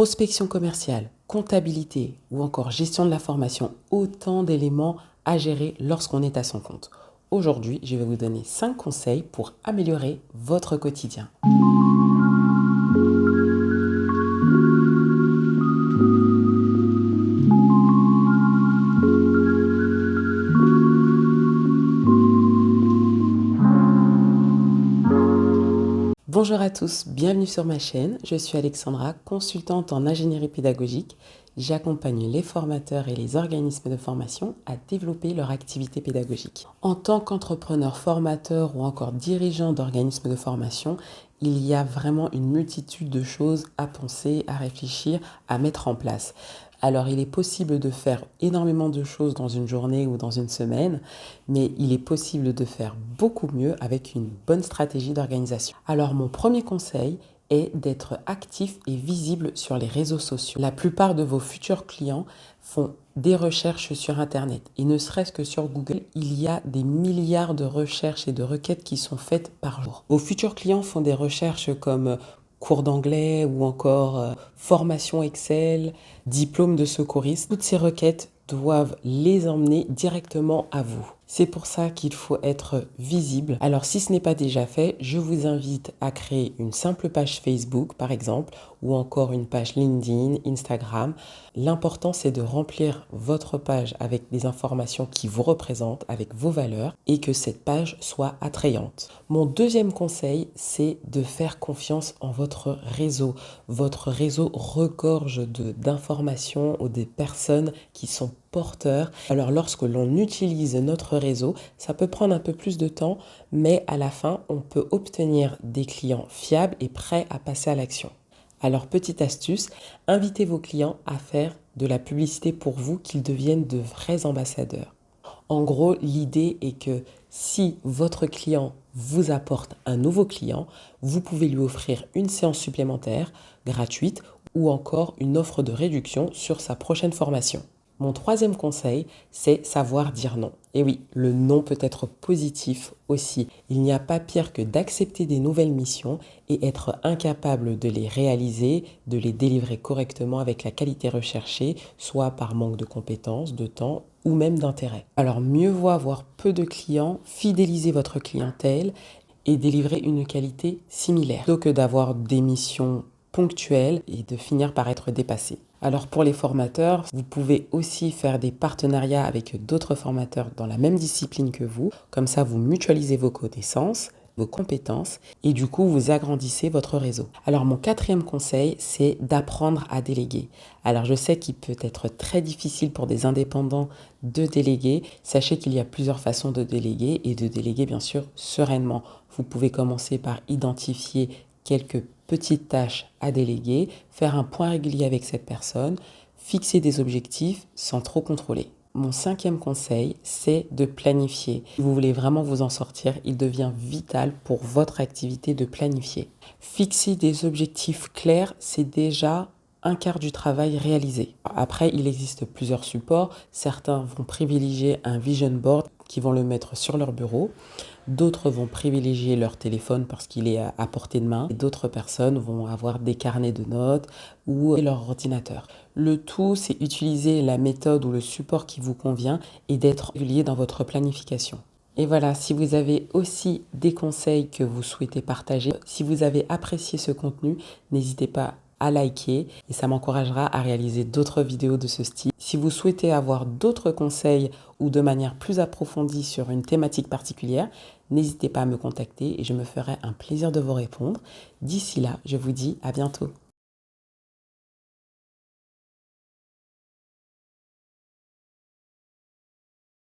Prospection commerciale, comptabilité ou encore gestion de la formation, autant d'éléments à gérer lorsqu'on est à son compte. Aujourd'hui, je vais vous donner 5 conseils pour améliorer votre quotidien. Bonjour à tous, bienvenue sur ma chaîne. Je suis Alexandra, consultante en ingénierie pédagogique. J'accompagne les formateurs et les organismes de formation à développer leur activité pédagogique. En tant qu'entrepreneur, formateur ou encore dirigeant d'organismes de formation, il y a vraiment une multitude de choses à penser, à réfléchir, à mettre en place. Alors, il est possible de faire énormément de choses dans une journée ou dans une semaine, mais il est possible de faire beaucoup mieux avec une bonne stratégie d'organisation. Alors, mon premier conseil est d'être actif et visible sur les réseaux sociaux. La plupart de vos futurs clients font des recherches sur Internet. Et ne serait-ce que sur Google, il y a des milliards de recherches et de requêtes qui sont faites par jour. Vos futurs clients font des recherches comme cours d'anglais ou encore formation Excel, diplôme de secouriste. Toutes ces requêtes doivent les emmener directement à vous. C'est pour ça qu'il faut être visible. Alors si ce n'est pas déjà fait, je vous invite à créer une simple page Facebook par exemple ou encore une page LinkedIn, Instagram. L'important c'est de remplir votre page avec des informations qui vous représentent, avec vos valeurs et que cette page soit attrayante. Mon deuxième conseil, c'est de faire confiance en votre réseau. Votre réseau regorge d'informations ou des personnes qui sont porteurs. Alors lorsque l'on utilise notre réseau, ça peut prendre un peu plus de temps, mais à la fin, on peut obtenir des clients fiables et prêts à passer à l'action. Alors petite astuce, invitez vos clients à faire de la publicité pour vous, qu'ils deviennent de vrais ambassadeurs. En gros, l'idée est que si votre client vous apporte un nouveau client, vous pouvez lui offrir une séance supplémentaire gratuite ou encore une offre de réduction sur sa prochaine formation. Mon troisième conseil, c'est savoir dire non. Et oui, le non peut être positif aussi. Il n'y a pas pire que d'accepter des nouvelles missions et être incapable de les réaliser, de les délivrer correctement avec la qualité recherchée, soit par manque de compétences, de temps ou même d'intérêt. Alors mieux vaut avoir peu de clients, fidéliser votre clientèle et délivrer une qualité similaire, plutôt que d'avoir des missions ponctuelles et de finir par être dépassé. Alors pour les formateurs, vous pouvez aussi faire des partenariats avec d'autres formateurs dans la même discipline que vous. Comme ça, vous mutualisez vos connaissances, vos compétences et du coup, vous agrandissez votre réseau. Alors mon quatrième conseil, c'est d'apprendre à déléguer. Alors je sais qu'il peut être très difficile pour des indépendants de déléguer. Sachez qu'il y a plusieurs façons de déléguer et de déléguer bien sûr sereinement. Vous pouvez commencer par identifier quelques petites tâches à déléguer, faire un point régulier avec cette personne, fixer des objectifs sans trop contrôler. Mon cinquième conseil, c'est de planifier. Si vous voulez vraiment vous en sortir, il devient vital pour votre activité de planifier. Fixer des objectifs clairs, c'est déjà un quart du travail réalisé. Après, il existe plusieurs supports. Certains vont privilégier un vision board qui vont le mettre sur leur bureau. D'autres vont privilégier leur téléphone parce qu'il est à portée de main. D'autres personnes vont avoir des carnets de notes ou leur ordinateur. Le tout, c'est utiliser la méthode ou le support qui vous convient et d'être régulier dans votre planification. Et voilà, si vous avez aussi des conseils que vous souhaitez partager, si vous avez apprécié ce contenu, n'hésitez pas à liker et ça m'encouragera à réaliser d'autres vidéos de ce style. Si vous souhaitez avoir d'autres conseils ou de manière plus approfondie sur une thématique particulière, n'hésitez pas à me contacter et je me ferai un plaisir de vous répondre. D'ici là, je vous dis à bientôt.